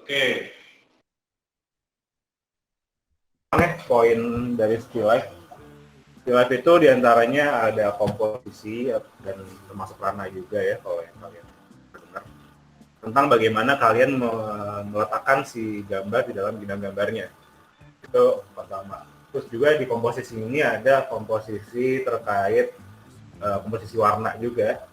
Oke, poin dari still life. Still life itu diantaranya ada komposisi dan termasuk warna juga ya kalau yang kalian dengar. Tentang bagaimana kalian meletakkan si gambar di dalam bidang gambarnya. Itu pertama. Terus juga di komposisi ini ada komposisi terkait komposisi warna juga.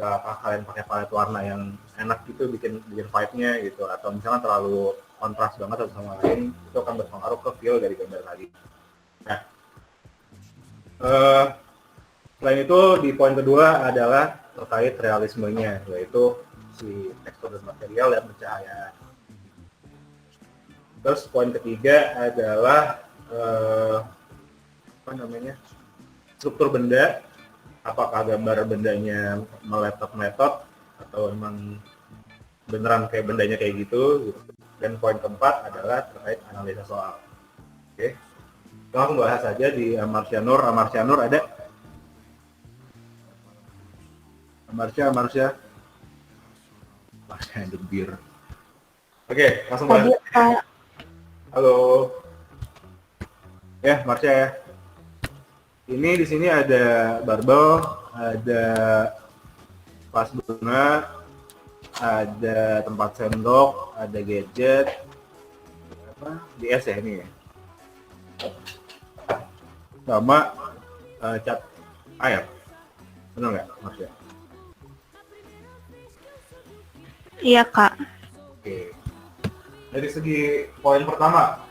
Apakah kalian pakai palet warna yang enak gitu bikin vibe-nya gitu, atau misalnya terlalu kontras banget satu sama lain, itu akan berpengaruh ke feel dari gambar tadi. Nah, eh, selain itu di poin kedua adalah terkait realismenya, yaitu si tekstur dan material dan pencahayaan. Terus poin ketiga adalah apa namanya, struktur benda, apakah gambar bendanya meletot atau emang beneran kayak bendanya kayak gitu. Dan poin keempat adalah terkait analisa soal. Oke, langsung bahas aja di Amarcia Nur. Amarcia Nur ada? Amarcia the beer. Oke, langsung bahas. Tadi Kak. Halo. Ya, Marsha ya. Ini di sini ada barbel, ada vas bunga, ada tempat sendok, ada gadget, apa? DS ya ini ya. Sama cat air. Benar nggak, Marsha? Iya Kak. Oke. Dari segi poin pertama,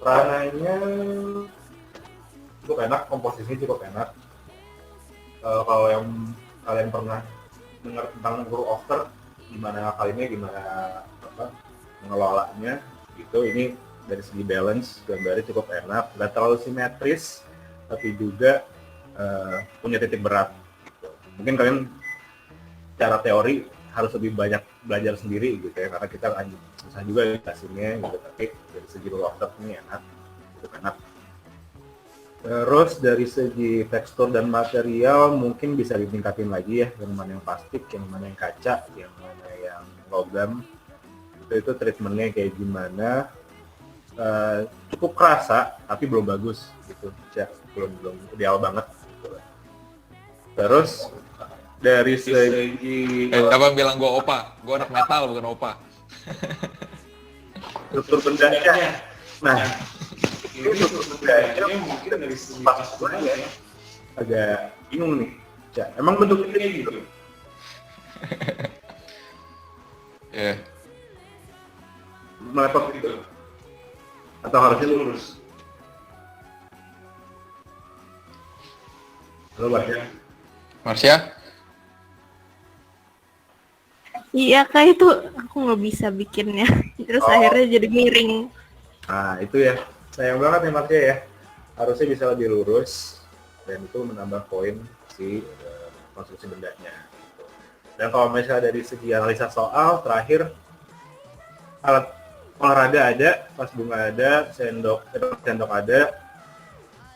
Rananya cukup enak, komposisinya cukup enak. Kalau yang kalian pernah dengar tentang Guru After, gimana kalinya, gimana apa mengelolanya, gitu. Ini dari segi balance gambarnya cukup enak, nggak terlalu simetris, tapi juga punya titik berat. Mungkin kalian secara teori harus lebih banyak belajar sendiri gitu ya, karena kita kan susah juga jelasinnya gitu, tapi dari segi Guru After ini enak, cukup enak. Terus dari segi tekstur dan material mungkin bisa ditingkatin lagi ya, yang mana yang plastik, yang mana yang kaca, yang mana yang logam. Itu treatmentnya kayak gimana. Cukup kerasa tapi belum bagus gitu, ya, belum ideal banget gitu. Terus dari segi Abang bilang gue opa, gue anak metal bukan opa. struktur bendanya, nah ini struktur bendanya mungkin dari segi pas ya agak bingung nih. Ya, emang bentuknya kayak gitu. Ya. Meletot gitu. Atau harusnya lurus. Halo, Marsha? Iya Kak, itu aku nggak bisa bikinnya. Terus akhirnya jadi miring. Nah, itu ya. Sayang banget nih Marsha ya. Harusnya bisa lebih lurus dan itu menambah poin si konstruksi bendanya. Dan kalau misalnya dari segi analisa soal, terakhir alat olahraga ada, vas bunga ada, sendok ada,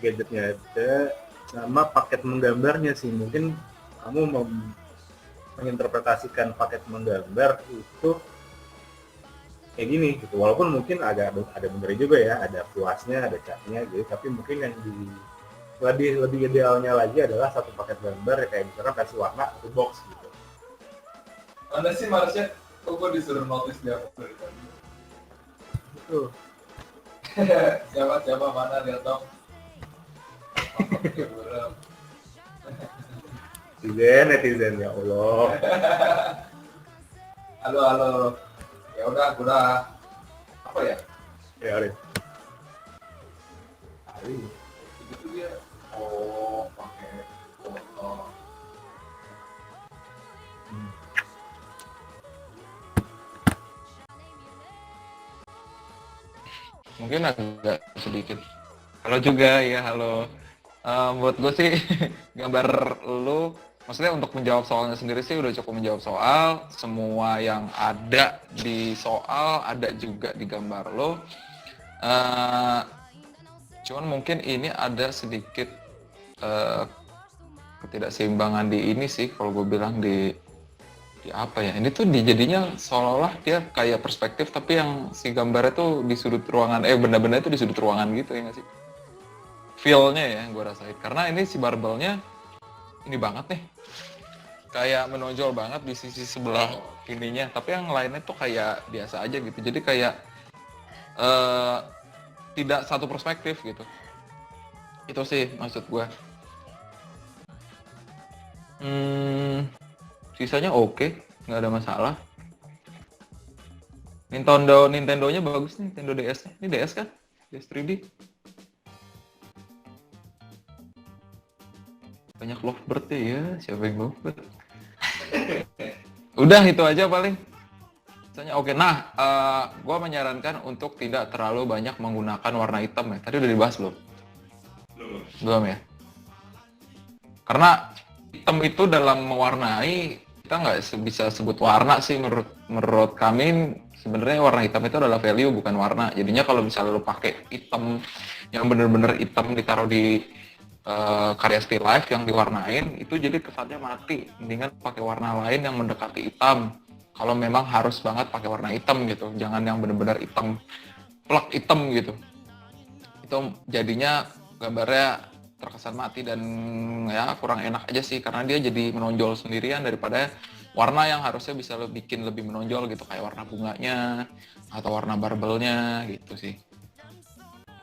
gadgetnya ada, sama paket menggambarnya sih. Mungkin kamu menginterpretasikan paket menggambar itu kayak gini gitu. Walaupun mungkin ada bener juga ya, ada puasnya, ada catnya gitu, tapi mungkin yang lebih idealnya lagi adalah satu paket gambar ya, kayak misalkan kasih warna satu box gitu. Mana sih Marsha? Kok gue disuruh notice dia dari tadi? Betul. Siapa mana lihat dong. Netizen ya Allah. Halo. Ya udah. Apa ya? Ya Arif. Itu dia. Oh, pakai foto. Mungkin agak sedikit. Halo juga ya, halo. Buat gue sih gambar lu, maksudnya untuk menjawab soalnya sendiri sih udah cukup menjawab soal. Semua yang ada di soal ada juga di gambar lo. Cuman mungkin ini ada sedikit ketidakseimbangan di ini sih, kalau gue bilang di ya apa ya, ini tuh dijadinya seolah-olah dia kayak perspektif tapi yang si gambarnya tuh di sudut ruangan, benda-benda itu di sudut ruangan gitu ya nggak sih, feel-nya ya yang gue rasain, karena ini si barbelnya ini banget nih, kayak menonjol banget di sisi sebelah ininya, tapi yang lainnya tuh kayak biasa aja gitu, jadi kayak tidak satu perspektif gitu, itu sih maksud gue. Sisanya oke, nggak ada masalah. Nintendonya bagus nih, Nintendo DS-nya. Ini DS kan? DS 3D. Banyak lovebird ya, siapa yang lovebird? Udah itu aja paling. Sisanya oke. Nah, gue menyarankan untuk tidak terlalu banyak menggunakan warna hitam ya. Tadi udah dibahas belum? Belum ya? Karena hitam itu dalam mewarnai, kita nggak bisa sebut warna sih, menurut kami sebenarnya warna hitam itu adalah value bukan warna. Jadinya kalau misalnya lo pakai hitam yang bener-bener hitam ditaruh di karya still life yang diwarnain, itu jadi kesannya mati. Mendingan pakai warna lain yang mendekati hitam kalau memang harus banget pakai warna hitam gitu, jangan yang bener-bener hitam plak hitam gitu, itu jadinya gambarnya terkesan mati dan ya kurang enak aja sih, karena dia jadi menonjol sendirian daripada warna yang harusnya bisa lo bikin lebih menonjol gitu, kayak warna bunganya atau warna barbelnya gitu sih.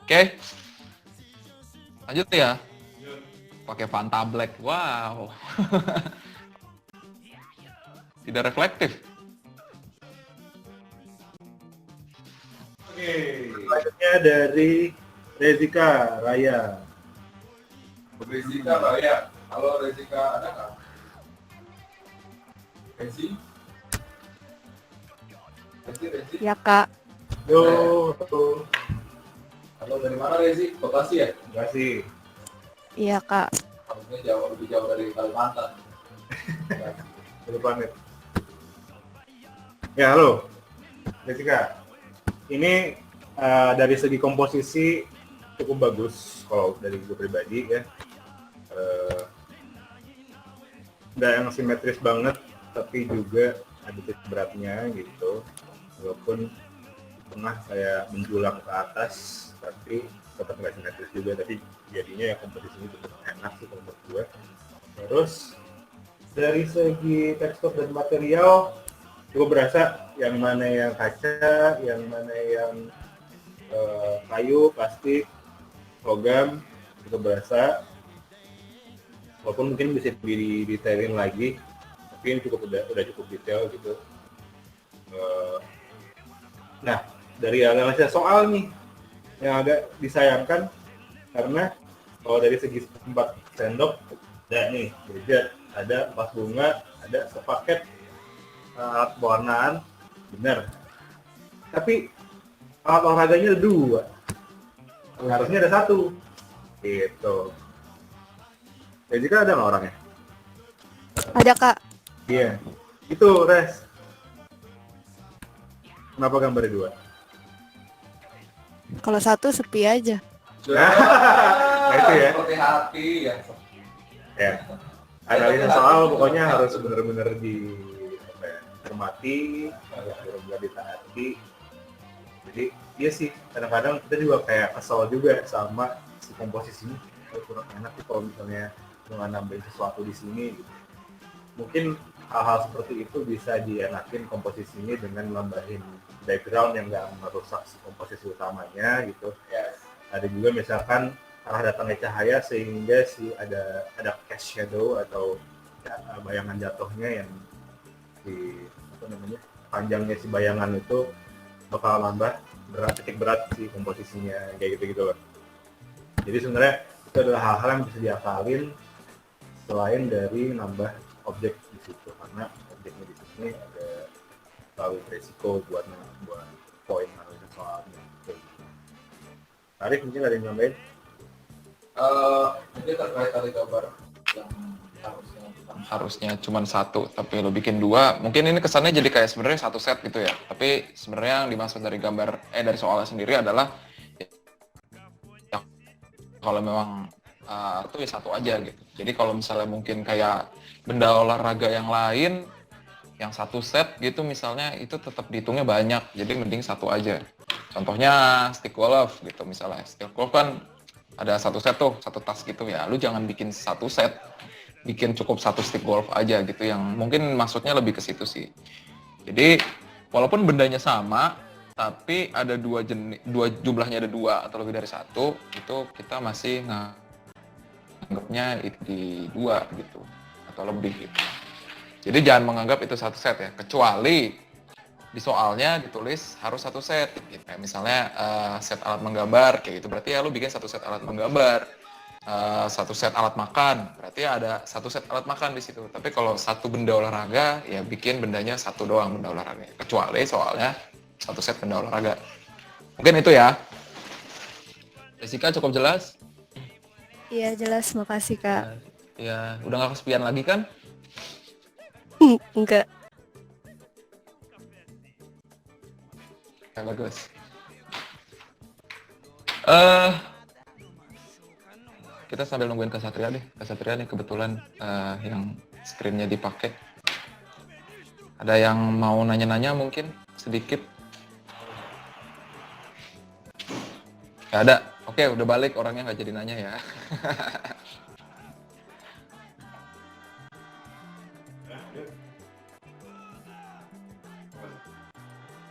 Oke, lanjut ya, pakai Fanta Black, wow. Tidak reflektif. Oke, selanjutnya dari Rezika Raya. Rezika Raya. Halo Rezika, ada nggak? Rezi? Rezi? Ya kak. Yo, Halo, dari mana Rezi? Bekasi ya? terima kasih. Iya kak. Harusnya lebih jauh dari Kalimantan. Baru pamit. Ya, halo. Jessica. Ini dari segi komposisi cukup bagus kalau dari gue pribadi ya. Nggak yang simetris banget, tapi juga ada titik beratnya gitu. Walaupun tengah saya menjulang ke atas, tapi tetap nggak simetris juga. Tapi jadinya ya komposisinya cukup enak sih menurut gue. Terus dari segi tekstur dan material cukup berasa yang mana yang kaca, yang mana yang kayu, plastik, logam, cukup berasa. Walaupun mungkin bisa didetailin lagi, tapi ini udah cukup detail gitu. Nah, dari analisis soal nih yang agak disayangkan, karena kalau dari segi tempat sendok ada nih gadget, ada empat bunga, ada sepaket alat pewarnaan, benar. Tapi alat olahraganya ada 2, harusnya ada 1 gitu. Jadi kan ada nggak orangnya? Ada kak. Iya, itu Res. Kenapa gambarnya 2? Kalau 1 sepi aja. Nah, itu ya. Seperti hati yang Ya, analisa soal pokoknya harus benar-benar cermati, harus benar-benar ditaati. Jadi iya sih, kadang-kadang kita juga kayak kesel juga sama si komposisinya, kurang enak sih kalau misalnya nggak nambahin sesuatu di sini gitu. Mungkin hal-hal seperti itu bisa dienakin komposisinya dengan nambahin background yang nggak merusak si komposisi utamanya gitu. Yes. Ada juga misalkan arah datangnya cahaya sehingga ada cast shadow atau ya, bayangan jatuhnya yang di panjangnya si bayangan itu bakal nambah titik berat si komposisinya kayak gitu loh. Jadi sebenarnya itu adalah hal-hal yang bisa diakalin selain dari nambah objek di situ, karena objeknya di sini ada terlalu resiko buat poin analisa soalnya. Arif mungkin ada yang nambahin? Mungkin terkait tadi gambar yang Harusnya cuma 1 tapi lo bikin 2, mungkin ini kesannya jadi kayak sebenarnya 1 set gitu ya, tapi sebenarnya yang dimaksud dari dari soalnya sendiri adalah ya, kalau memang itu ya 1 aja gitu. Jadi kalau misalnya mungkin kayak benda olahraga yang lain yang satu set gitu misalnya itu tetap dihitungnya banyak, jadi mending satu aja. Contohnya stick golf gitu misalnya, stick golf kan ada satu set tuh, satu tas gitu ya, lu jangan bikin satu set, bikin cukup satu stick golf aja gitu, yang mungkin maksudnya lebih ke situ sih. Jadi walaupun bendanya sama, tapi ada jumlahnya ada dua atau lebih dari satu, itu kita masih nganggapnya itu di dua gitu atau lebih gitu. Jadi jangan menganggap itu satu set ya, kecuali di soalnya ditulis harus satu set. Gitu. Kayak misalnya set alat menggambar kayak gitu, berarti ya lu bikin satu set alat menggambar. Satu set alat makan, berarti ada satu set alat makan di situ. Tapi kalau satu benda olahraga, ya bikin bendanya satu doang benda olahraga. Kecuali soalnya satu set benda olahraga. Mungkin itu ya. Jessica cukup jelas? Iya jelas, makasih Kak. Ya, udah nggak kesepian lagi kan? Enggak. Ya, bagus. Kita sambil nungguin Kak Satria deh. Kak Satria nih kebetulan yang screen-nya dipakai. Ada yang mau nanya-nanya mungkin sedikit? Gak ada. Oke, udah balik orangnya nggak jadi nanya ya.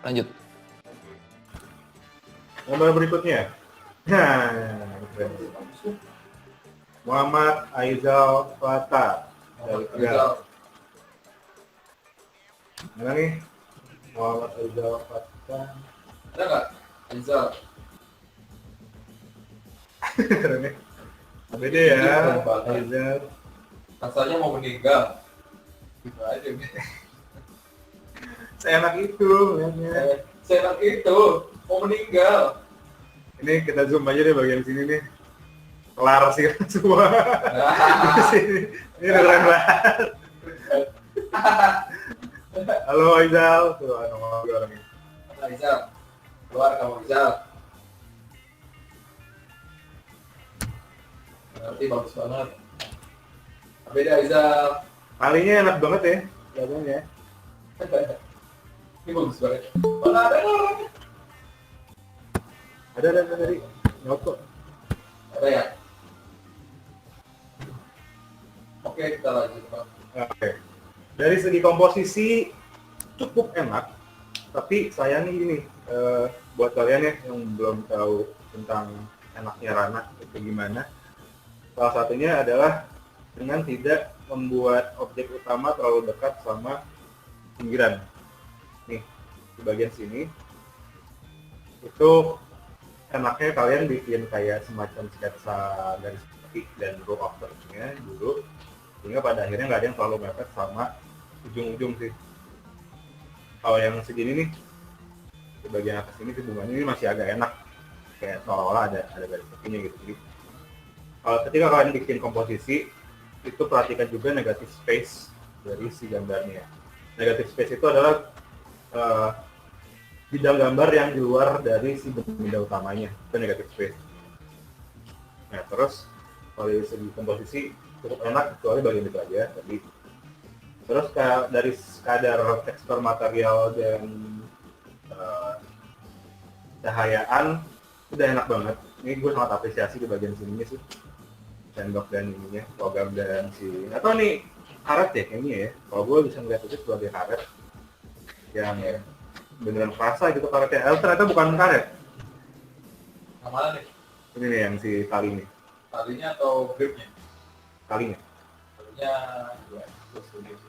Lanjut. Nomor berikutnya. Nah, Muhammad Aizal Fata dari Tegal. Mana nih? Muhammad Aizal Fata. Ada nggak? Aizal. Keren nih. Beda ya, Aizal. Rasanya mau meninggal. Gitu aja. Seenak itu, lihatnya. Seenak itu mau meninggal. Ini kita zoom aja deh bagian sini nih. Kelar sih semua. Ini keren banget. Halo Aizal, tuh nomor gue orang ini. Aizal, keluar kamu Aizal. Berarti bagus banget. Beda Aizal. Talinya enak banget ya, kelihatannya. Ini bagus banget. Mana ada orangnya? Ada tadi nyokok. Ada ya? Oke, kita lanjut Pak. Oke. Dari segi komposisi cukup enak, tapi sayangnya gini, buat kalian ya yang belum tahu tentang enaknya Rana itu gimana, salah satunya adalah dengan tidak membuat objek utama terlalu dekat sama pinggiran. Nih, di bagian sini itu enaknya kalian bikin kayak semacam sketsa garis titik dan row afternya dulu, sehingga pada akhirnya nggak ada yang terlalu mepet sama ujung-ujung sih. Kalau yang segini nih, di bagian atas ini si bunganya ini masih agak enak, kayak seolah-olah ada garis tepinya gitu. Jadi, kalau ketika kalian bikin komposisi, itu perhatikan juga negative space dari si gambarnya. Negative space itu adalah bidang gambar yang di luar dari si benda utamanya, itu negative space. Nah terus kalau dari segi komposisi cukup enak, kecuali bagian itu aja tadi. Terus dari kadar tekstur material dan cahayaan udah enak banget. Ini gue sangat apresiasi di bagian sininya sih, sendok dan ininya, logam dan si atau nih karet ya kayaknya ya. Kalau gue bisa ngeliat itu sebagai karet yang beneran kerasa gitu karetnya. Ternyata bukan karet. Yang mana nih? Ini nih yang si tali nih, Talinya atau gripnya? talinya. Talinya ya, terus gitu.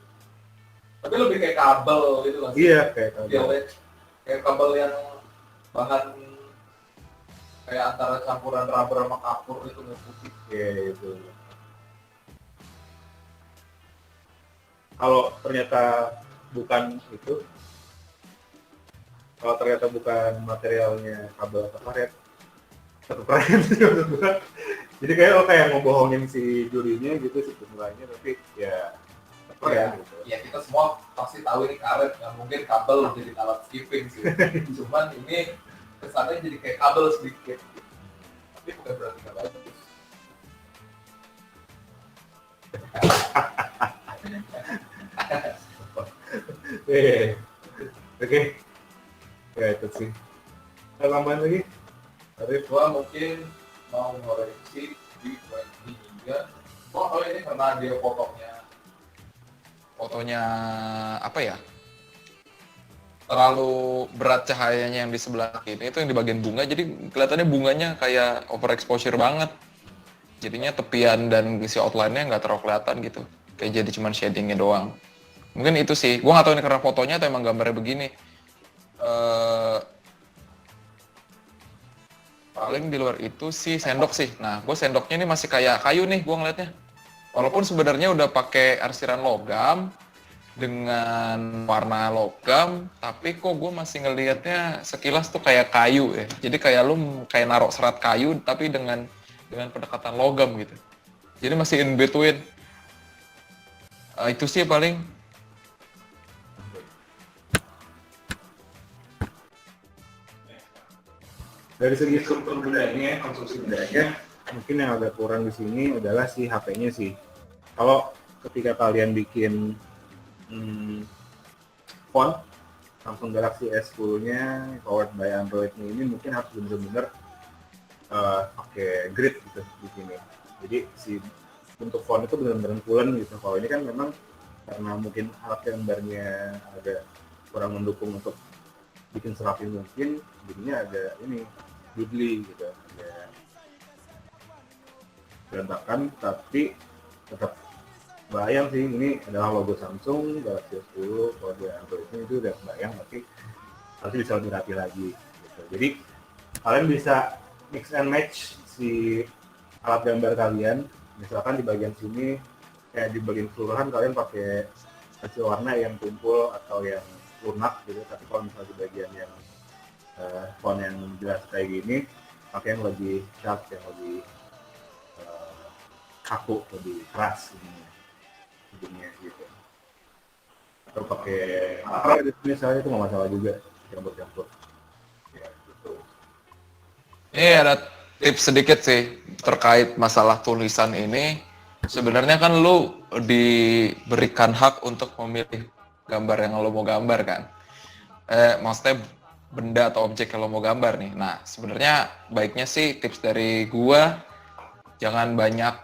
Tapi lebih kayak kabel gitu kan? Iya kayak Iya, kayak kabel yang bahan kayak antara campuran rubber sama kapur itu nggak putih. Iya itu. Kalau ternyata bukan itu, kalau ternyata bukan materialnya kabel atau karet, tetap keren sih menurut gua. Jadi kayak ngebohongin si jurinya gitu si pemulainya, tapi ya tetap Ya, keren gitu. ya kita semua pasti tahu ini karet, nggak mungkin kabel jadi alat skipping sih. Cuman ini kesannya jadi kayak kabel sedikit. Tapi bukan berarti nggak bagus. Eh, oke. Ya itu sih. Ada tambahan lagi? Arif? Gua mungkin mau ngoreksi di 23. Oh ini karena dia Fotonya apa ya? Terlalu berat cahayanya yang di sebelah kiri itu yang di bagian bunga, jadi kelihatannya bunganya kayak overexposure banget. Jadinya tepian dan isi outline-nya nggak terlalu kelihatan gitu. Kayak jadi cuman shading-nya doang. Mungkin itu sih. Gua nggak tahu ini karena fotonya atau emang gambarnya begini. Paling di luar itu sih sendok sih. Nah, gue sendoknya ini masih kayak kayu nih gue ngeliatnya. Walaupun sebenarnya udah pakai arsiran logam dengan warna logam, tapi kok gue masih ngelihatnya sekilas tuh kayak kayu ya. Jadi kayak lu kayak narok serat kayu tapi dengan pendekatan logam gitu. Jadi masih in between. Itu sih paling. Dari segi struktur bendanya, konsumsi bendanya, mungkin yang agak kurang di sini adalah si HP-nya sih. Kalau ketika kalian bikin phone Samsung Galaxy S10-nya powered by Android-nya ini mungkin harus benar-benar pakai grid gitu di sini. Jadi si untuk phone itu benar-benar pulen gitu. Kalau ini kan memang karena mungkin alat gambarnya agak kurang mendukung untuk bikin serapi mungkin, jadinya ada ini doodly gitu, ya berantakan tapi tetap bayang sih. Ini adalah logo Samsung Galaxy S10 kode Androidnya itu udah bayang, tapi harus bisa lebih rapi lagi gitu. Jadi kalian bisa mix and match si alat gambar kalian, misalkan di bagian sini kayak di bagian keseluruhan kalian pakai hasil warna yang tumpul atau yang lunak gitu, tapi kalau misalnya di bagian yang font yang jelas kayak gini pakai yang lebih sharp, yang lebih kaku, lebih keras ujungnya gitu, atau pakai apa gitu misalnya, itu nggak masalah juga campur-campur ya gitu. Ini ada tips sedikit sih terkait masalah tulisan ini. Sebenarnya kan lu diberikan hak untuk memilih gambar yang lo mau gambar kan. Maksudnya benda atau objek yang lo mau gambar nih. Nah, sebenarnya baiknya sih tips dari gua jangan banyak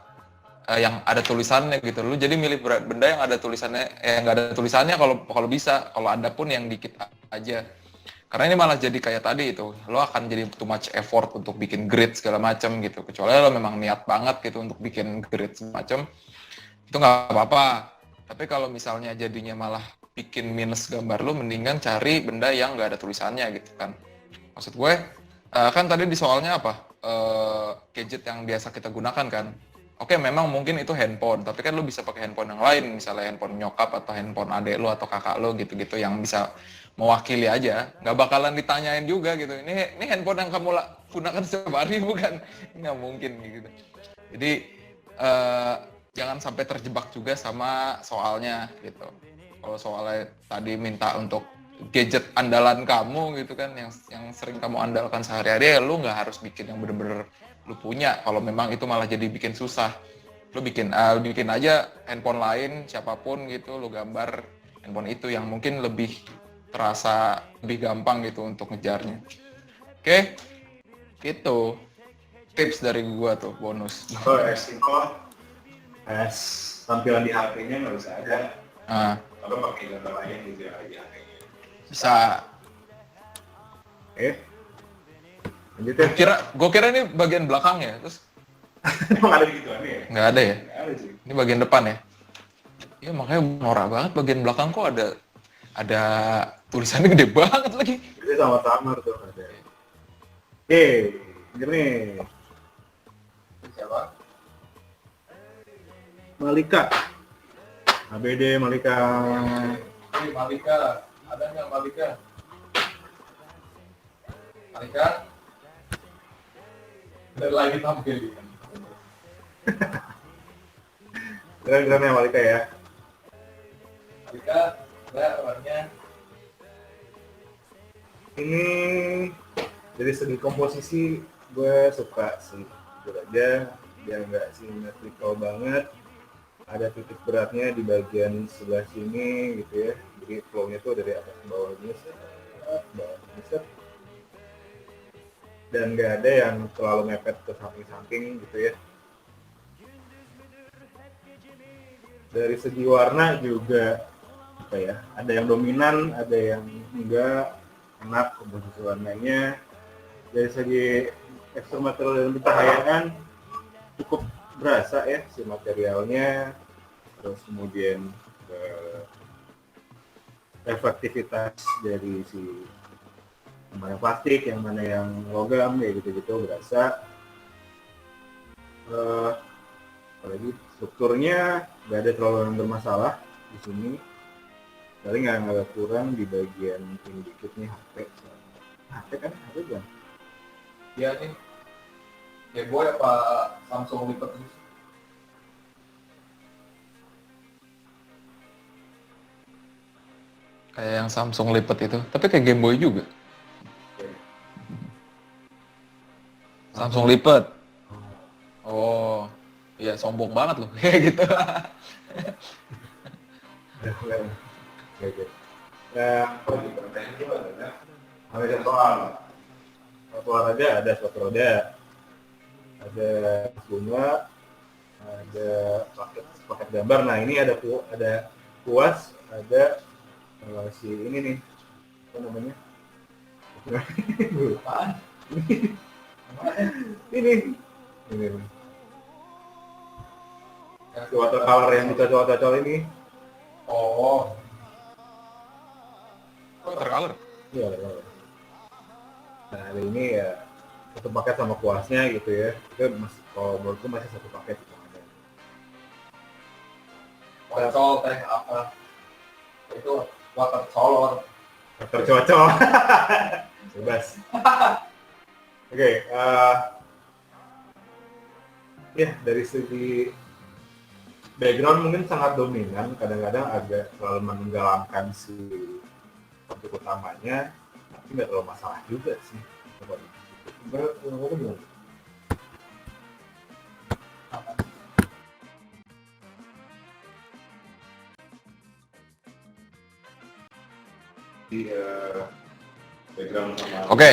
yang ada tulisannya gitu. Lu jadi milih benda yang ada tulisannya, yang nggak ada tulisannya kalau bisa. Kalau ada pun yang dikit aja. Karena ini malah jadi kayak tadi itu, lo akan jadi too much effort untuk bikin grid segala macam gitu. Kecuali lo memang niat banget gitu untuk bikin grid semacam, itu nggak apa-apa. Tapi kalau misalnya jadinya malah bikin minus gambar lo, mendingan cari benda yang nggak ada tulisannya gitu kan. Maksud gue, kan tadi di soalnya apa? Gadget yang biasa kita gunakan kan. Oke, memang mungkin itu handphone, tapi kan lo bisa pakai handphone yang lain, misalnya handphone nyokap atau handphone adek lo atau kakak lo gitu-gitu yang bisa mewakili aja, nggak bakalan ditanyain juga gitu. Ini handphone yang kamu gunakan setiap hari bukan? Nggak mungkin gitu. Jadi jangan sampai terjebak juga sama soalnya gitu. Kalau soalnya tadi minta untuk gadget andalan kamu gitu kan, yang sering kamu andalkan sehari-hari, ya lu nggak harus bikin yang bener-bener lu punya. Kalau memang itu malah jadi bikin susah, lu bikin aja handphone lain siapapun gitu, lu gambar handphone itu yang mungkin lebih terasa lebih gampang gitu untuk ngejarnya. Oke, gitu tips dari gua tuh bonus. Oh, simple as tampilan di HP-nya nggak usah ada. Atau pakai gambar lain gitu ya di HP-nya. Bisa. Lanjut ya. Gua kira ini bagian belakang ya, terus Emang ada gitu aneh ya? nggak ada ya? Nggak ada sih. Ini bagian depan ya? Ya makanya norak banget bagian belakang kok ada tulisannya gede banget lagi. Itu sama-sama tuh ada. Oke, ini siapa? Malika. ABD Malika. Ini Malika, ada nggak Malika? Malika? Dari lagi tampil. Keren-keren ya Malika ya. Malika, ada orangnya. Ini dari segi komposisi gue suka sih, jujur aja dia nggak simetrisal banget, ada titik beratnya di bagian sebelah sini gitu ya. Jadi flow-nya tuh dari atas ke bawah gini, set. Dan nggak ada yang terlalu mepet ke samping-samping gitu ya. Dari segi warna juga apa ya, ada yang dominan, ada yang enggak, enak komposisi warnanya. Dari segi tekstur material dan pencahayaan cukup berasa ya si materialnya, terus kemudian reflektivitas dari si yang mana plastik, yang mana yang logam ya gitu-gitu berasa. Apalagi strukturnya nggak ada terlalu yang bermasalah di sini. Paling yang agak kurang di bagian ini dikit nih HP kan kan? Iya nih. Game Boy apa Samsung lipat ini? Kayak yang Samsung lipat itu, tapi kayak Game Boy juga. Samsung lipat. Oh, iya sombong banget loh kayak gitu. Oke. Yang penting itu adalah ada soal olahraga, ada sepatu roda, ada bunga, ada paket gambar. Nah ini ada kuas, ada si ini nih, apa namanya? Apaan? ini. Watercolor yang dicocol-cocol ini. Oh, Watercolor. Iya. Nah ada ini ya satu paket sama kuasnya gitu ya. Itu masih, kalau menurutku masih satu paket gitu. watercolor teh apa? Itu watercolor. Tercocol. Bebas. Oke, ya dari segi background mungkin sangat dominan, kadang-kadang agak terlalu menenggelamkan si topik utamanya, tapi nggak terlalu masalah juga sih. Menurut gimana? Di background sama. Oke.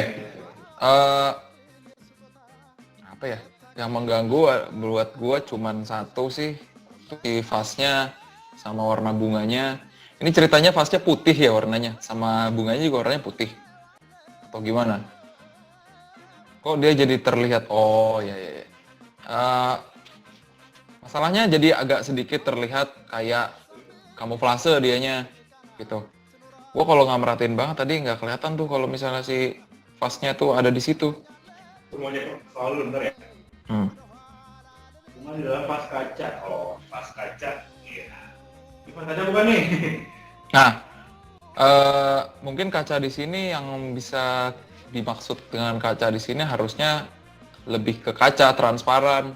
Apa ya? Yang mengganggu buat gua cuman satu sih, di vasnya sama warna bunganya. Ini ceritanya vasnya putih ya warnanya, sama bunganya juga warnanya putih. Atau gimana? Kok dia jadi terlihat? Oh ya. Masalahnya jadi agak sedikit terlihat kayak kamuflase dianya gitu. Gua kalau nggak merhatiin banget tadi nggak kelihatan tuh kalau misalnya si vasnya tuh ada di situ. Semuanya selalu bener ya. Cuma di dalam pas kaca. Oh, pas kaca. Iya. Ini pas kaca bukan nih? Nah, mungkin kaca di sini yang bisa dimaksud dengan kaca di sini harusnya lebih ke kaca transparan,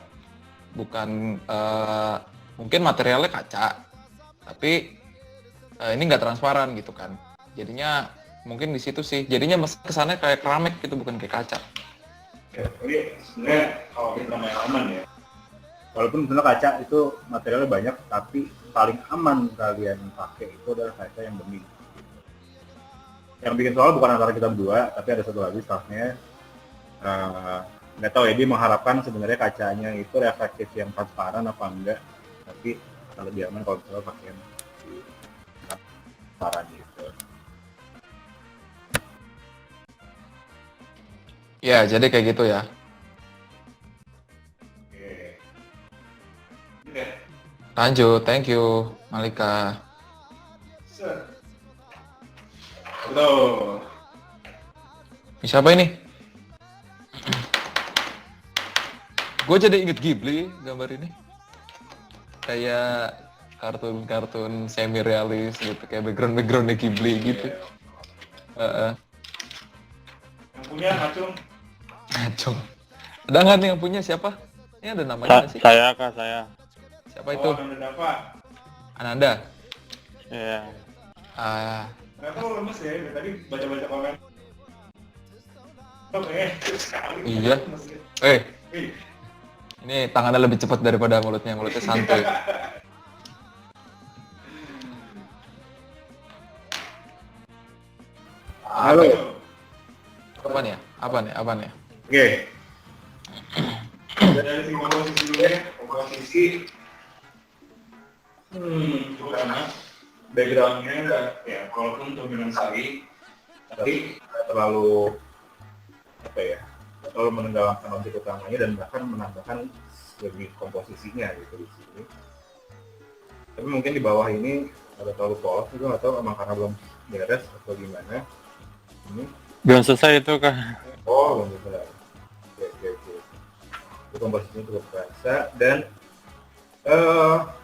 bukan mungkin materialnya kaca, tapi ini nggak transparan gitu kan. Jadinya mungkin di situ sih. Jadinya kesannya kayak keramik gitu, bukan kayak kaca. Ya, jadi sebenarnya kalau kita main aman ya. Walaupun sebenarnya kaca itu materialnya banyak, tapi paling aman kalian pakai itu adalah kaca yang bening. Yang bikin soal bukan antara kita berdua, tapi ada satu lagi staffnya. Nggak tahu ya, dia mengharapkan sebenarnya kacanya itu reflektif yang transparan apa enggak, tapi akan lebih aman kalau misalnya pakai yang transparan gitu. Ya, jadi kayak gitu ya. Oke. Lanjut, thank you, Malika. Betul. Ini siapa ini? Gue jadi inget Ghibli gambar ini. Kayak kartun-kartun semi-realis gitu, kayak background-backgroundnya Ghibli gitu. Yang punya Acung. Ngacung. Ada nggak nih yang punya siapa? Ini ada namanya nggak sih? Saya kak, saya. Siapa itu? Ananda. Ananda? Iya. Ternyata lo lemes ya, dari tadi baca-baca komen. Oke, sekali. Iya. Ini tangannya lebih cepat daripada mulutnya santai. Halo. Apa nih? Oke. Dari segi komposisi dulu ya. Komposisi cukup enak. Backgroundnya ya walaupun dominan sari, tapi nggak terlalu apa ya, nggak terlalu menenggelamkan objek utamanya dan bahkan menambahkan lebih komposisinya gitu di sini. Tapi mungkin di bawah ini ada terlalu polos, juga nggak tahu emang karena belum beres atau gimana. Ini Belum selesai itu kah? belum bisa. Oke. Itu komposisinya cukup terasa dan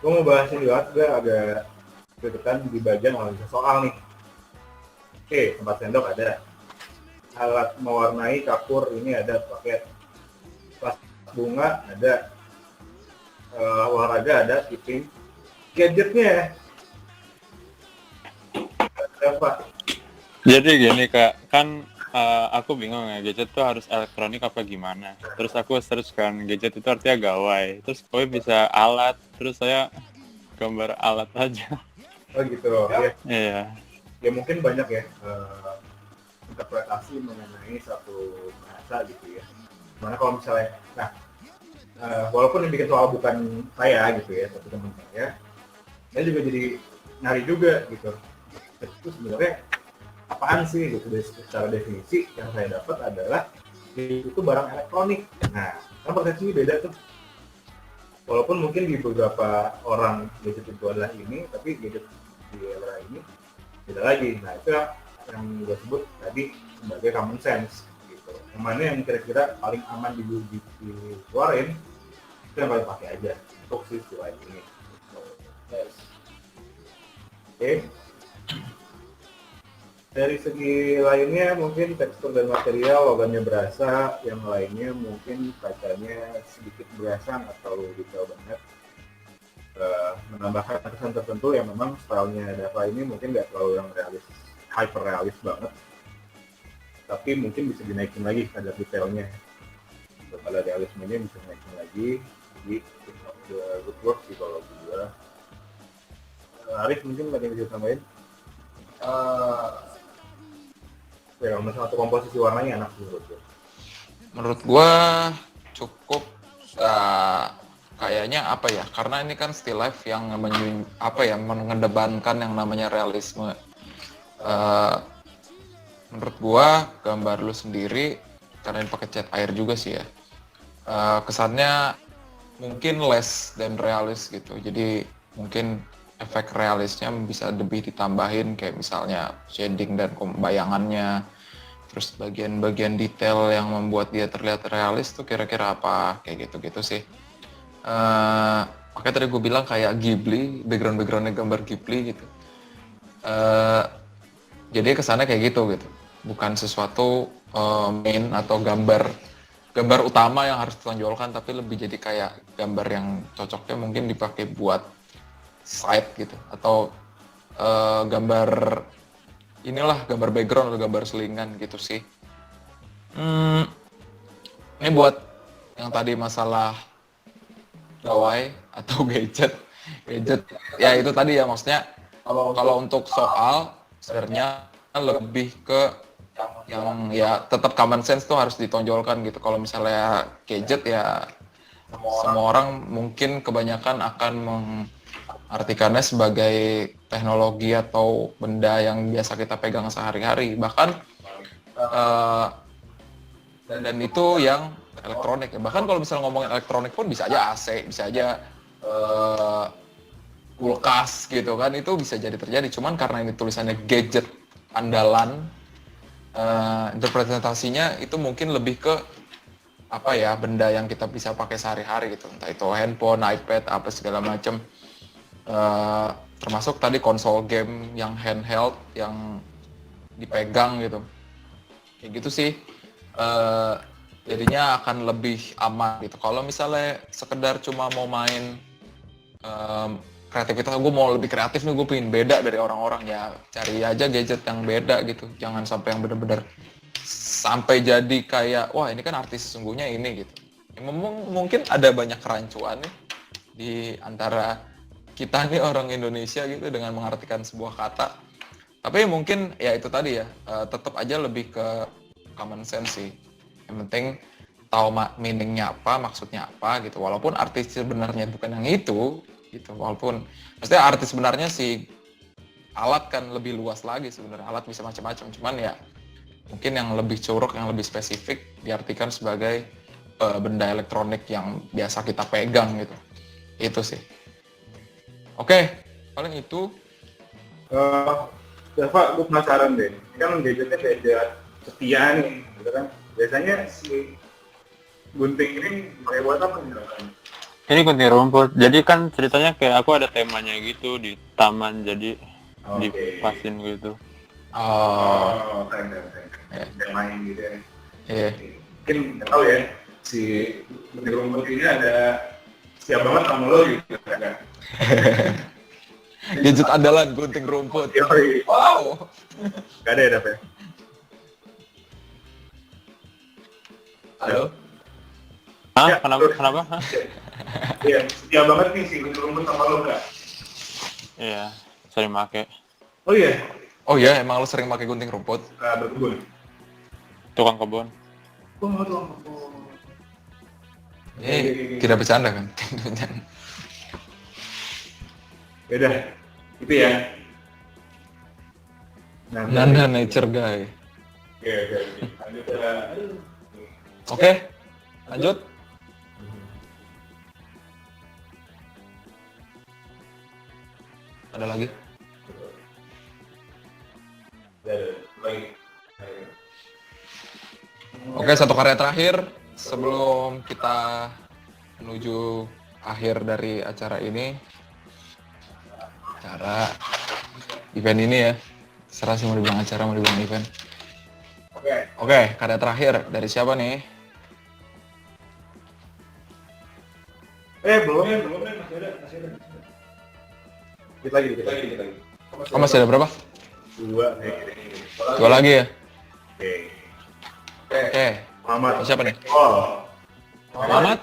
gue mau bahas ini agak deketan di bagian analisa soal nih. Oke, tempat sendok ada, alat mewarnai kapur ini ada paket, vas bunga ada, olahraga ada, skipping, gadgetnya ada apa? Jadi gini kak, kan aku bingung ya, gadget tuh harus elektronik apa gimana. Terus aku search kan, gadget itu artinya gawai. Terus gawai bisa alat, terus saya gambar alat aja. Oh gitu, ya. Iya. Ya mungkin banyak ya interpretasi mengenai satu bahasa gitu ya. Mana kalau misalnya, nah walaupun yang bikin soal bukan saya gitu ya, tapi teman saya juga jadi nyari juga gitu. Itu sebenarnya apaan sih gitu, secara definisi yang saya dapat adalah itu barang elektronik. Nah, kan persepsinya beda tuh. Walaupun mungkin di beberapa orang gadget itu adalah ini, tapi gadget di era ini beda lagi. Nah, itu yang gue sebut tadi sebagai common sense gitu. Yang mana yang kira-kira paling aman dikeluarin, itu yang paling pakai aja untuk si istilah ini. Yes. Oke. Dari segi lainnya mungkin tekstur dan material logamnya berasa, yang lainnya mungkin kacanya sedikit berasan atau detail banget. Menambahkan kesan tertentu yang memang stylenya Dava ini mungkin nggak terlalu yang realis, hyper realis banget, tapi mungkin bisa dinaikin lagi kadar detailnya. Kadar realismenya bisa dinaikin lagi, jadi good work sih kalau gue. Arif mungkin ada yang bisa tambahin? Ya, masalah satu komposisi warnanya enak menurut gue. Menurut gua cukup kayaknya apa ya? Karena ini kan still life yang mengedepankan yang namanya realisme. Menurut gua gambar lu sendiri karena ini pakai cat air juga sih ya. Kesannya mungkin less than realis gitu. Jadi mungkin efek realisnya bisa lebih ditambahin kayak misalnya shading dan bayangannya, terus bagian-bagian detail yang membuat dia terlihat realis tuh kira-kira apa, kayak gitu-gitu sih. Makanya tadi gue bilang kayak Ghibli, background-backgroundnya gambar Ghibli gitu. Jadi kesannya kayak gitu, bukan sesuatu main atau gambar utama yang harus ditonjolkan, tapi lebih jadi kayak gambar yang cocoknya mungkin dipakai buat side gitu, atau gambar background atau gambar selingan gitu sih. Ini buat yang tadi masalah gawai atau gadget ya itu tadi ya, maksudnya kalau untuk soal sebenarnya lebih ke yang ya tetap common sense tuh harus ditonjolkan gitu. Kalau misalnya gadget ya semua orang mungkin kebanyakan akan artikannya sebagai teknologi atau benda yang biasa kita pegang sehari-hari, bahkan dan itu yang elektronik ya. Bahkan kalau misalnya ngomongin elektronik pun bisa aja AC, bisa aja kulkas gitu kan, itu bisa jadi terjadi. Cuman karena ini tulisannya gadget andalan, interpretasinya itu mungkin lebih ke apa ya, benda yang kita bisa pakai sehari-hari gitu, entah itu handphone, iPad, apa segala macam. Termasuk tadi konsol game yang handheld yang dipegang gitu, kayak gitu sih. Jadinya akan lebih aman gitu. Kalau misalnya sekedar cuma mau main kreativitas, gue mau lebih kreatif nih, gue pengen beda dari orang-orang, ya cari aja gadget yang beda gitu. Jangan sampai yang bener-bener sampai jadi kayak wah ini kan artis sesungguhnya ini gitu. Ya, mungkin ada banyak kerancuan nih di antara kita nih orang Indonesia gitu dengan mengartikan sebuah kata. Tapi mungkin ya itu tadi ya, tetap aja lebih ke common sense sih. Yang penting tahu meaningnya apa, maksudnya apa gitu. Walaupun artis sebenarnya bukan yang itu, gitu. Walaupun maksudnya artis sebenarnya sih alat kan lebih luas lagi sebenarnya. Alat bisa macam-macam. Cuman ya mungkin yang lebih curug, yang lebih spesifik diartikan sebagai benda elektronik yang biasa kita pegang gitu. Itu sih. Oke, paling itu. Dava, gue penasaran deh. Ini kan gadgetnya gadget setia nih, gitu kan. Biasanya si gunting ini kayak buat apa nih? Ini gunting rumput. Jadi kan ceritanya kayak aku ada temanya gitu di taman, jadi dipasin gitu. Keren. Kayak main gitu ya. Iya. Mungkin nggak tahu ya, si gunting rumput ini ada siap banget sama lo gitu kan. Gadget andalan gunting rumput. Yoi. Wow. Gak ada ya, Dav ya? Halo. Hah? Ya, Kenapa? terus. Kenapa? Hah? Iya, setia banget nih si gunting rumput sama lo nggak? Iya, sering make. Oh iya, Oh ya, emang lu sering pakai gunting rumput? berkebun. Tukang kebun. Oh, tuh. Tidak bercanda kan? Beda, itu ya. Nanda nature guy. Oke. Lanjut ya. Oke, lanjut. Ada lagi? Lagi. Oke, satu karya terakhir sebelum kita menuju akhir dari acara ini. Acara event ini ya. Serah sih mau dibilang acara, mau dibilang event. Oke, karya terakhir dari siapa nih? Belum, masih ada. Dikit lagi. Oh, masih ada berapa? 2. 2 lagi ya? Oke. Oke, Muhammad. siapa nih? Oh, Muhammad?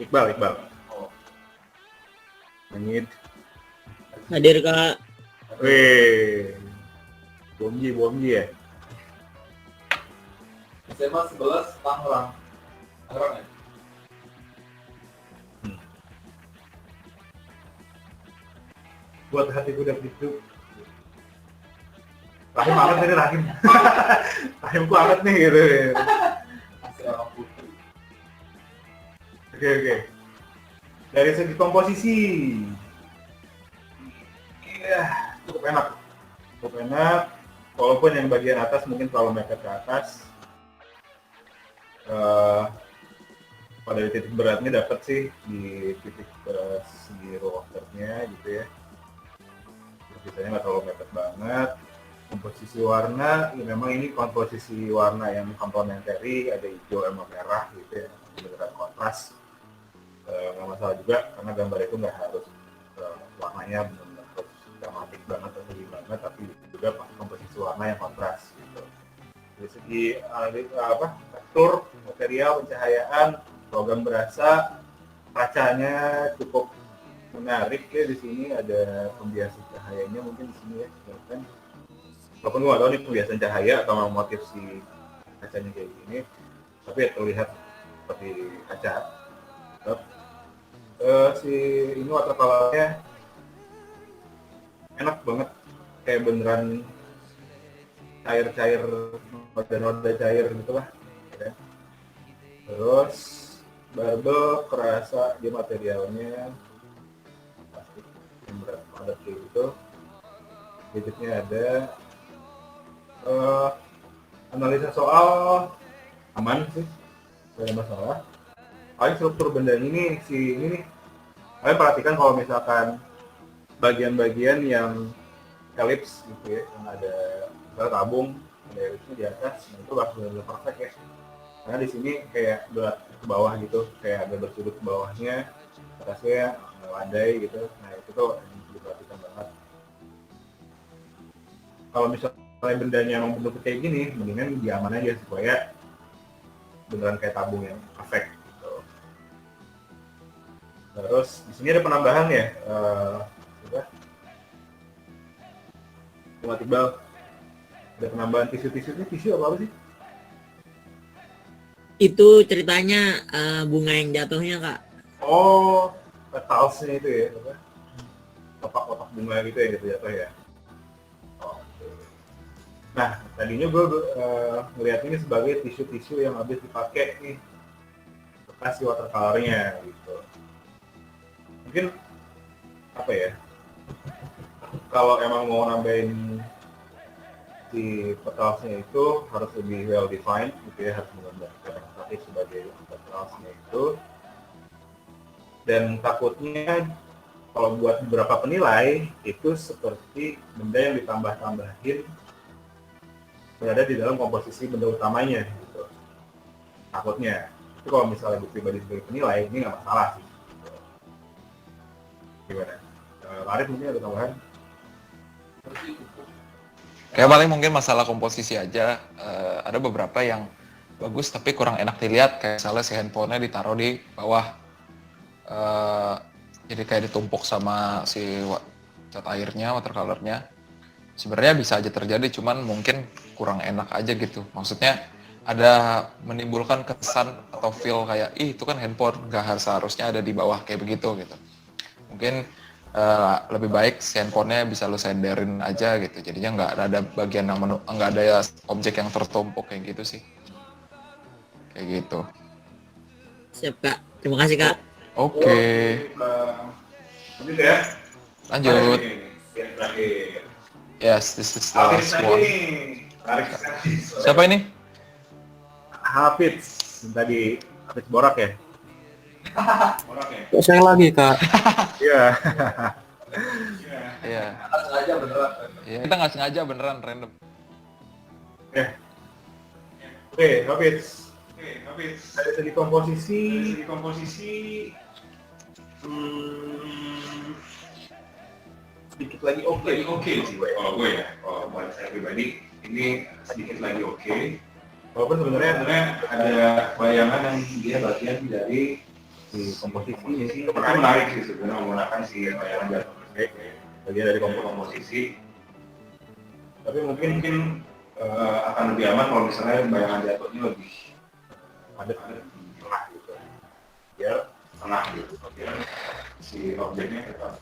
Iqbal. Manyid. Hadir Kak. Wih. Bomji ya? SMA 11 Tangerang ya? Buat hati budak itu. Rahim banget ini Rahim. Rahimku banget nih gitu. Masih orang putih. Oke. Dari segi komposisi, iya cukup enak. Walaupun yang bagian atas mungkin terlalu mepet ke atas. Pada titik beratnya dapat sih di titik segi roll afternya gitu ya. Sisanya nggak terlalu mepet banget. Komposisi warna, ya memang ini komposisi warna yang komplementari, ada hijau sama merah gitu ya, beneran kontras. Nggak masalah juga karena gambar itu nggak harus warnanya benar-benar harus dramatik banget atau gimana, tapi juga komposisi warna yang kontras gitu. Dari segi tekstur, material, pencahayaan, logam berasa, kacanya cukup menarik ya. Di sini ada pembiasa cahayanya mungkin di sini ya, kan? Walaupun gue nggak tahu nih pembiasan cahaya atau motif si kacanya kayak gini, tapi ya terlihat seperti kaca. Si ini watercolornya enak banget, kayak beneran cair-cair, noda-noda cair gitu lah ya. Terus barbel kerasa di materialnya plastik yang berat padat kayak gitu. Gadgetnya ada. Analisa soal aman sih, tidak ada masalah. Paling struktur benda ini nih, kalian perhatikan kalau misalkan bagian-bagian yang elips gitu ya, yang ada misalnya tabung, ada elipsnya di atas, nah itu benar-benar perfect ya. Karena di sini kayak berat ke bawah gitu, kayak ada bersudut ke bawahnya, atasnya landai gitu. Nah itu tuh yang diperhatikan banget. Kalau misalnya bendanya emang bentuk kayak gini, mendingan diaman aja supaya beneran kayak tabung yang perfect gitu. Terus di sini ada penambahan ya, Sobat Iqbal, ada penambahan tisu apa sih? Itu ceritanya bunga yang jatuhnya kak. Oh, petalsnya itu ya, apa? Kotak-kotak bunga gitu ya, jatuh ya. Oke. Nah, tadinya gue ngeliat ini sebagai tisu-tisu yang habis dipakai nih, bekas si watercolornya gitu. Mungkin apa ya? Kalau emang mau nambahin si petalsnya itu harus lebih well defined gitu ya, harus menggambarkan statis sebagai petalsnya itu. Dan takutnya kalau buat beberapa penilai itu seperti benda yang ditambah-tambahin berada di dalam komposisi benda utamanya gitu. Takutnya itu kalau misalnya pribadi sebagai penilai ini nggak masalah sih gitu. Gimana? Arif mungkin ada tambahan? Kayak paling mungkin masalah komposisi aja. Ada beberapa yang bagus tapi kurang enak dilihat, kayak misalnya si handphonenya ditaruh di bawah, jadi kayak ditumpuk sama si cat airnya, watercolornya. Sebenarnya bisa aja terjadi, cuman mungkin kurang enak aja gitu. Maksudnya ada menimbulkan kesan atau feel kayak ih itu kan handphone, nggak seharusnya ada di bawah kayak begitu gitu. Mungkin lebih baik si handphonenya bisa lu senderin aja gitu, jadinya nggak ada bagian yang nggak ada objek yang tertumpuk kayak gitu sih, kayak gitu. Siap kak, terima kasih kak. Oke. Lanjut ya. Lanjut. Yang terakhir. Yes, this is the last one. Siapa ini? Hafiz. Tadi Hafiz Borak ya? Borak ya? Kok saya lagi kak? Iya. Iya. Nggak sengaja beneran. Iya, kita nggak sengaja beneran random. Oke, Hafiz. Dari segi komposisi, sedikit lagi oke sih kalau gue ya. Kalau buat saya pribadi ini sedikit lagi oke. Walaupun sebenarnya ada bayangan yang dia bagian dari si komposisi ini. Itu menarik sih sebenarnya menggunakan si bayangan jatuh tersebut bagian dari komposisi. Tapi mungkin akan lebih aman kalau misalnya bayangan jatuhnya lebih padat di tengah gitu. Biar tengah gitu. Biar si objeknya tetap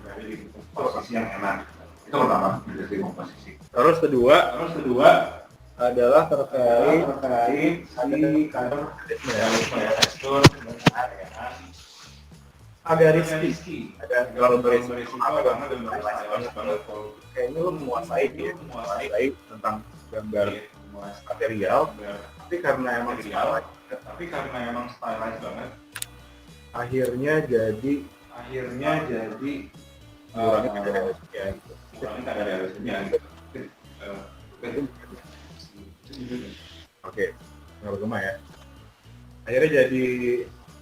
berada di posisi yang enak. Itu pertama dari segi komposisi. Terus kedua adalah terkait si kadar tekstur dan areaan agak risky. Agak terlalu berisiko karena gambar kayaknya lo menguasai tentang gambar material, tapi karena emang stylized banget, akhirnya jadi kurangnya kadar realistisnya gitu. Oke, nggak bergema ya. Akhirnya jadi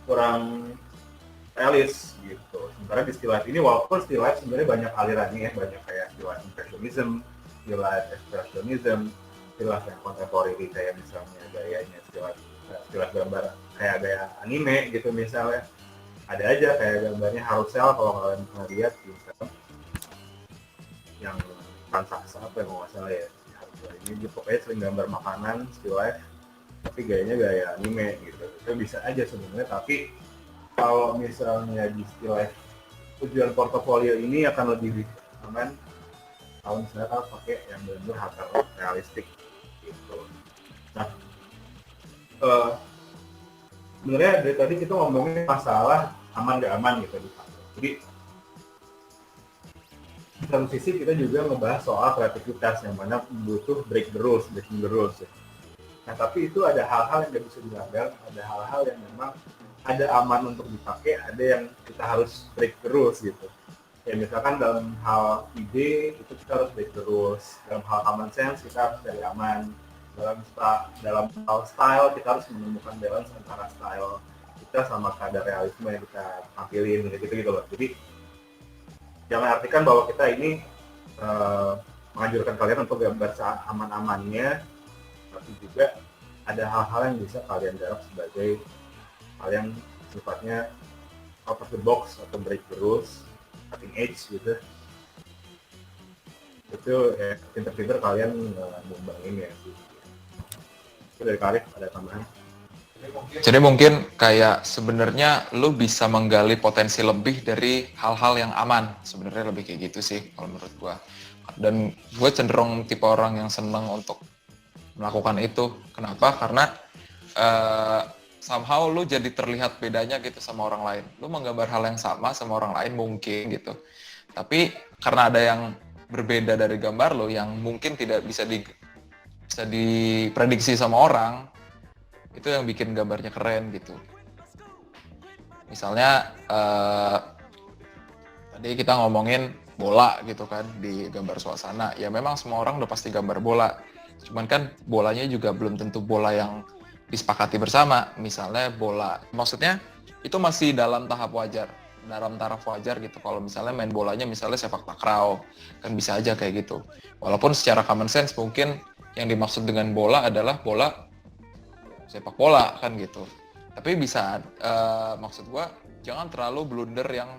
kurang realis gitu. Sementara di still life ini, walaupun still life sebenarnya banyak alirannya ya, banyak kayak still life impressionism, still life expressionism, still life yang kontemporer kayak misalnya gayanya still life gambar kayak gaya anime gitu misalnya. Ada aja kayak gambarnya Harusel kalau kalian pernah lihat gitu. Yang transaksi apa yang nggak salah ya. Ini dia pokoknya sering gambar makanan still life, tapi gayanya gaya anime gitu. Itu bisa aja sebenarnya, tapi kalau misalnya di still life tujuan portofolio ini akan lebih aman kalau misalnya kalau pakai yang benar-benar hyper realistik gitu. Nah, sebenarnya dari tadi kita ngomongin masalah aman nggak aman gitu di foto. Jadi di satu sisi kita juga ngebahas soal kreativitas yang mana butuh breaking the rules ya. Nah, tapi itu ada hal-hal yang nggak bisa dilanggar, ada hal-hal yang memang ada aman untuk dipakai, ada yang kita harus break the rules gitu. Ya misalkan dalam hal ide itu kita harus break the rules, dalam hal common sense kita harus cari aman, dalam hal style kita harus menemukan balance antara style kita sama kadar realisme yang kita tampilin gitu loh. Jadi jangan artikan bahwa kita ini menganjurkan kalian untuk gambar aman-amannya, tapi juga ada hal-hal yang bisa kalian garap sebagai hal yang sifatnya out of the box atau break the rules, cutting edge gitu. Itu ya pinter-pinter kalian ngembangin ya sih. Itu dari Karif ada tambahan. Jadi mungkin kayak sebenarnya lu bisa menggali potensi lebih dari hal-hal yang aman. Sebenarnya lebih kayak gitu sih kalau menurut gua. Dan gue cenderung tipe orang yang seneng untuk melakukan itu. Kenapa? Karena somehow lu jadi terlihat bedanya gitu sama orang lain. Lu menggambar hal yang sama orang lain mungkin gitu. Tapi karena ada yang berbeda dari gambar lo yang mungkin tidak bisa diprediksi sama orang, itu yang bikin gambarnya keren gitu. Misalnya tadi kita ngomongin bola gitu kan di gambar suasana. Ya memang semua orang udah pasti gambar bola. Cuman kan bolanya juga belum tentu bola yang disepakati bersama. Misalnya bola, maksudnya itu masih dalam tahap wajar. Dalam taraf wajar gitu. Kalau misalnya main bolanya misalnya sepak takraw, kan bisa aja kayak gitu. Walaupun secara common sense mungkin yang dimaksud dengan bola adalah bola sepak bola kan gitu. Tapi bisa maksud gua jangan terlalu blunder yang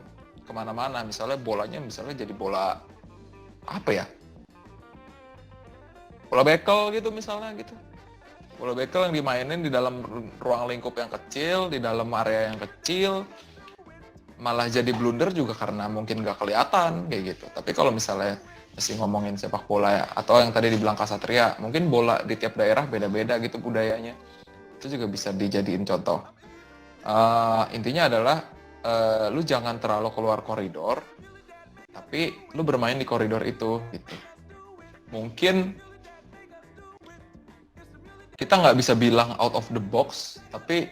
kemana-mana. Misalnya bolanya misalnya jadi bola apa ya? Bola bekel gitu misalnya gitu. Bola bekel yang dimainin di dalam ruang lingkup yang kecil, di dalam area yang kecil, malah jadi blunder juga karena mungkin gak kelihatan kayak gitu. Tapi kalau misalnya masih ngomongin sepak bola ya, atau yang tadi dibilang Kasatria, mungkin bola di tiap daerah beda-beda gitu budayanya. Itu juga bisa dijadiin contoh. Intinya adalah lu jangan terlalu keluar koridor, tapi lu bermain di koridor itu gitu. Mungkin kita nggak bisa bilang out of the box, tapi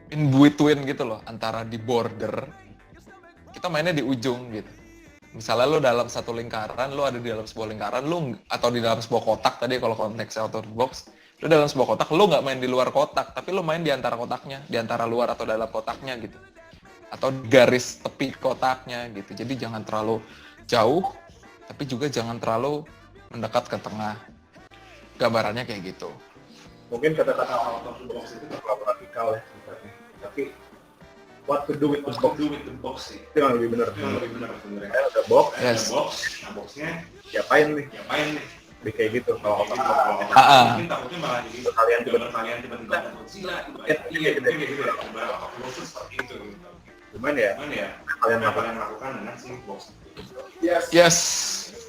in between gitu loh, antara di border, kita mainnya di ujung gitu. Misalnya lu dalam satu lingkaran, lu ada di dalam sebuah lingkaran, lu atau di dalam sebuah kotak tadi kalau konteksnya out of the box, lu dalam sebuah kotak, lu nggak main di luar kotak, tapi lu main di antara kotaknya, di antara luar atau dalam kotaknya gitu. Atau di garis tepi kotaknya gitu. Jadi jangan terlalu jauh, tapi juga jangan terlalu mendekat ke tengah. Gambarannya kayak gitu. Mungkin kata-kata out of the box itu terlalu radikal ya sebenarnya. Tapi what to do with the box sih. Itu yang lebih benar. Sebenarnya ada box, Yes. nah boxnya diapain nih? Lebih kayak gitu kalau out of the box. Mungkin takutnya malah jadi Kalian kalian tiba-tiba Godzilla iya gitu ya out of the box seperti itu gitu. cuman ya kalian Apa yang lakukan dengan si box Yes,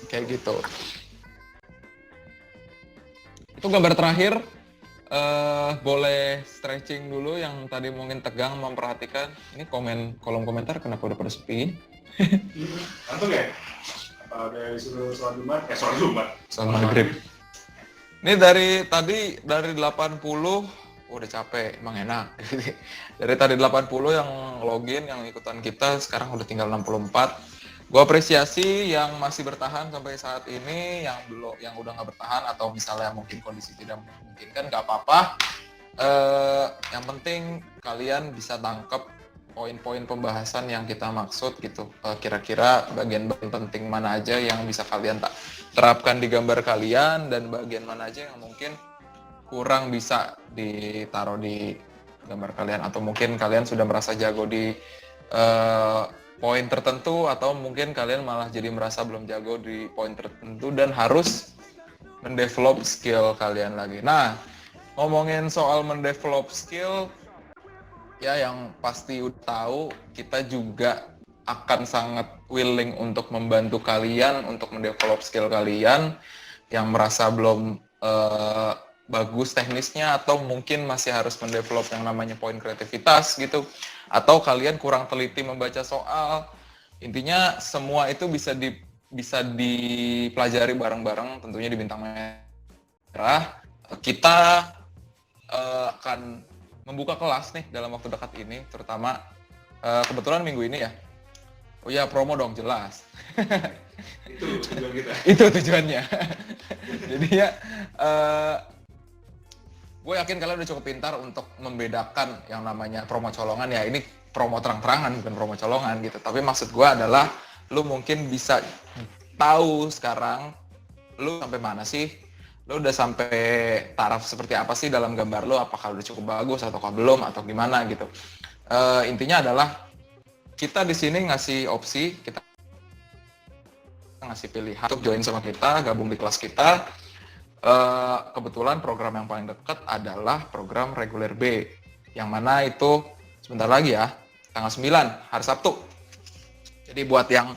kayak gitu. Itu gambar terakhir. Boleh stretching dulu yang tadi mungkin tegang memperhatikan. Ini kolom komentar kenapa udah pada sepi? Antum ya? Apa ada disuruh sholat Jumat? Sholat Jumat. Sholat maghrib. Ini dari 80 udah capek, emang enak. Dari tadi 80 yang login, yang ikutan kita, sekarang udah tinggal 64. Gue apresiasi yang masih bertahan sampai saat ini, yang udah nggak bertahan atau misalnya mungkin kondisi tidak memungkinkan, nggak apa-apa. Yang penting kalian bisa tangkap poin-poin pembahasan yang kita maksud gitu. Kira-kira bagian-bagian penting mana aja yang bisa kalian terapkan di gambar kalian, dan bagian mana aja yang mungkin kurang bisa ditaruh di gambar kalian, atau mungkin kalian sudah merasa jago di poin tertentu, atau mungkin kalian malah jadi merasa belum jago di poin tertentu dan harus mendevelop skill kalian lagi. Nah, ngomongin soal mendevelop skill, ya yang pasti udah tahu, kita juga akan sangat willing untuk membantu kalian untuk mendevelop skill kalian yang merasa belum bagus teknisnya, atau mungkin masih harus mendevelop yang namanya poin kreativitas gitu, atau kalian kurang teliti membaca soal. Intinya semua itu bisa dipelajari bareng-bareng tentunya di Bintang Merah. Kita akan membuka kelas nih dalam waktu dekat ini, terutama kebetulan minggu ini ya. Oh ya, promo dong, jelas. Itu tujuan kita. Itu tujuannya. Jadi ya, gue yakin kalian udah cukup pintar untuk membedakan yang namanya promo colongan. Ya ini promo terang-terangan, bukan promo colongan gitu. Tapi maksud gue adalah lu mungkin bisa tahu sekarang lu sampai mana sih, lu udah sampai taraf seperti apa sih dalam gambar lu, apakah udah cukup bagus ataukah belum, atau gimana gitu. Intinya adalah kita di sini ngasih opsi, kita ngasih pilihan untuk join sama kita, gabung di kelas kita. Kebetulan program yang paling dekat adalah program reguler B, yang mana itu sebentar lagi ya, tanggal 9, hari Sabtu. Jadi buat yang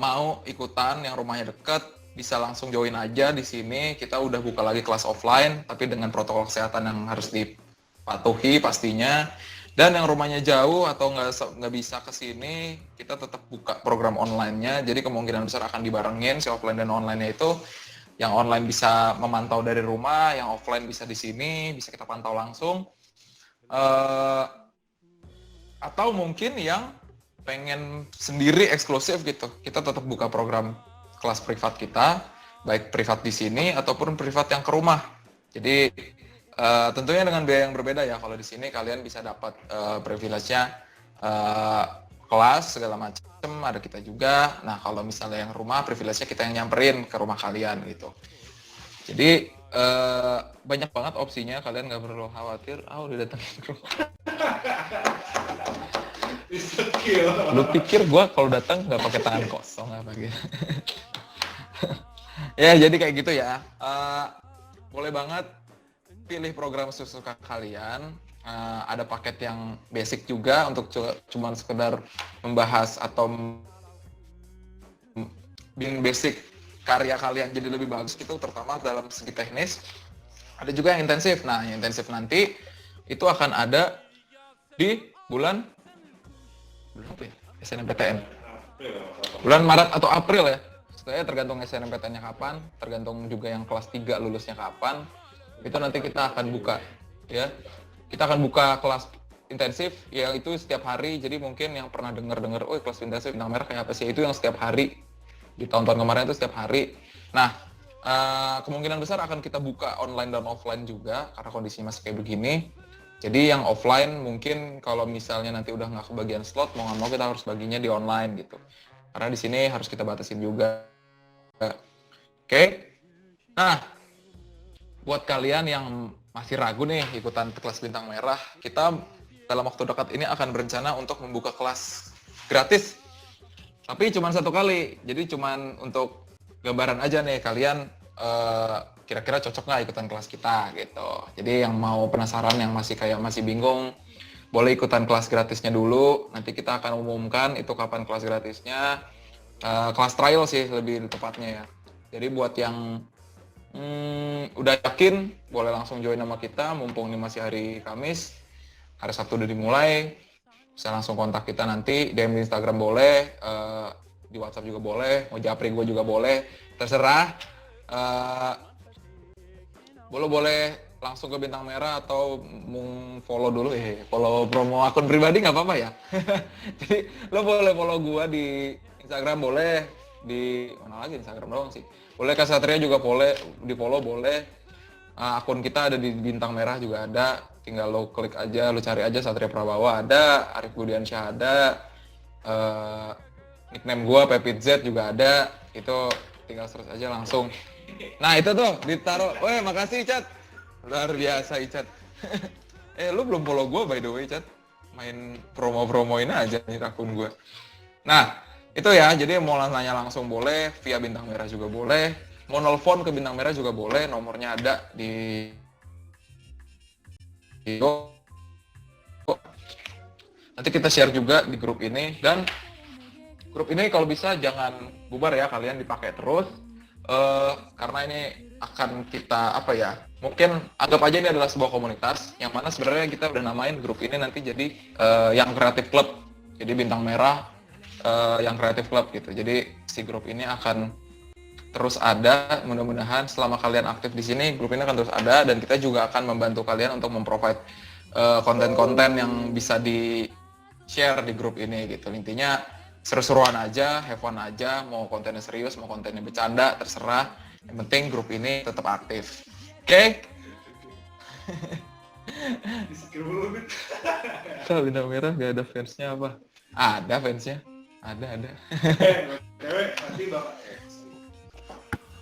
mau ikutan, yang rumahnya dekat, bisa langsung join aja di sini. Kita udah buka lagi kelas offline, tapi dengan protokol kesehatan yang harus dipatuhi pastinya. Dan yang rumahnya jauh atau nggak bisa ke sini, kita tetap buka program online-nya. Jadi kemungkinan besar akan dibarengin si offline dan online-nya itu. Yang online bisa memantau dari rumah, yang offline bisa di sini, bisa kita pantau langsung. Atau mungkin yang pengen sendiri eksklusif gitu, kita tetap buka program kelas privat kita, baik privat di sini ataupun privat yang ke rumah. Jadi tentunya dengan biaya yang berbeda ya. Kalau di sini kalian bisa dapat privilege-nya kelas segala macam, ada kita juga. Nah kalau misalnya yang rumah, privilege-nya kita yang nyamperin ke rumah kalian gitu. Jadi banyak banget opsinya, kalian nggak perlu khawatir. Udah datangin ke rumah. Lu pikir gue kalau datang nggak pakai tangan kosong apa gitu? Ya jadi kayak gitu ya. Boleh banget pilih program sesuka kalian. Ada paket yang basic juga untuk cuman sekedar membahas atau bikin basic karya kalian jadi lebih bagus gitu, terutama dalam segi teknis. Ada juga yang intensif. Nah, yang intensif nanti itu akan ada di bulan apa ya? SNMPTN. Bulan Maret atau April ya. Saya tergantung SNMPTN-nya kapan, tergantung juga yang kelas 3 lulusnya kapan. Itu nanti kita akan buka ya. Kita akan buka kelas intensif yang itu setiap hari. Jadi mungkin yang pernah dengar kelas intensif bintang merah kayak apa sih? Itu yang setiap hari. Di tahun-tahun kemarin itu setiap hari. Nah, kemungkinan besar akan kita buka online dan offline juga karena kondisinya masih kayak begini. Jadi yang offline mungkin kalau misalnya nanti udah nggak kebagian slot, mau nggak mau kita harus baginya di online gitu. Karena di sini harus kita batasin juga. Oke. Nah, buat kalian yang masih ragu nih ikutan kelas bintang merah, kita dalam waktu dekat ini akan berencana untuk membuka kelas gratis. Tapi cuma 1 kali. Jadi cuma untuk gambaran aja nih kalian kira-kira cocok nggak ikutan kelas kita gitu. Jadi yang mau penasaran, yang masih bingung, boleh ikutan kelas gratisnya dulu. Nanti kita akan umumkan itu kapan kelas gratisnya. Kelas trial sih lebih tepatnya ya. Jadi buat yang udah yakin, boleh langsung join sama kita. Mumpung ini masih hari Kamis, hari Sabtu udah dimulai. Bisa langsung kontak kita nanti, DM di Instagram boleh, di WhatsApp juga boleh, mau japri gue juga boleh, terserah. Boleh langsung ke Bintang Merah atau mau follow dulu follow promo akun pribadi nggak apa-apa ya. Jadi lo boleh follow gue di Instagram boleh, di mana lagi Instagram doang sih. Boleh Kasatria juga boleh, di follow boleh. Akun kita ada di Bintang Merah juga ada. Tinggal lo klik aja, lo cari aja Satria Prabawa ada, Arif Budiansyah ada, nickname gua Pepit Z juga ada. Itu tinggal search aja langsung. Nah itu tuh ditaruh. Weh makasih Icat, luar biasa Icat. Lu belum follow gua by the way Icat, main promoin aja nih akun gua. Nah itu ya, jadi mau nanya langsung boleh, via Bintang Merah juga boleh, mau nelfon ke Bintang Merah juga boleh, nomornya ada di video. Nanti kita share juga di grup ini, dan grup ini kalau bisa jangan bubar ya, kalian dipakai terus, karena ini akan kita mungkin anggap aja ini adalah sebuah komunitas, yang mana sebenarnya kita udah namain grup ini nanti jadi yang kreatif club, jadi Bintang Merah yang kreatif club gitu. Jadi si grup ini akan terus ada, mudah-mudahan selama kalian aktif di sini grup ini akan terus ada, dan kita juga akan membantu kalian untuk memprovide konten-konten yang bisa di share di grup ini gitu. Intinya seru-seruan aja, have fun aja, mau kontennya serius, mau kontennya bercanda, terserah. Yang penting grup ini tetap aktif. Oke? Kalau Bintang Merah gak ada fansnya apa? Ada fansnya. Ada. Cewek nanti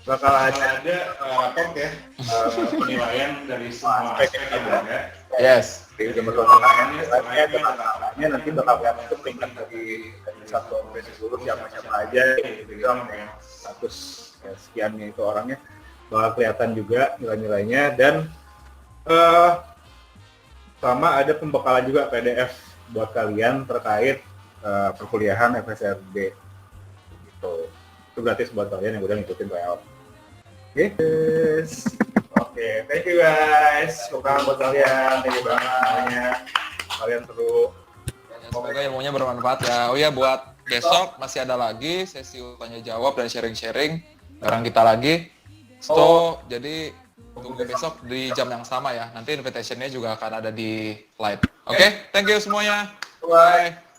bakal ada raport ya, penilaian dari semua aspek yang ada. Yes. Penilaiannya setelahnya ada setelahnya nanti bakal kelihatan tuh peringkat dari satu sampai 10 siapa aja gitu sama yang status sekiannya itu orangnya bakal kelihatan juga nilai-nilainya. Dan sama ada pembekalan juga PDF buat kalian terkait perkuliahan FSRD gitu. Itu gratis buat kalian yang udah ngikutin tryout. Oke, thank you guys. Semoga buat kalian, thank you banget semuanya. Kalian seru. Semoga ilmunya bermanfaat ya. Oh ya, buat besok masih ada lagi sesi tanya jawab dan sharing-sharing bareng kita lagi. So, jadi tunggu besok di jam yang sama ya. Nanti invitation-nya juga akan ada di slide. Oke, thank you semuanya. Bye.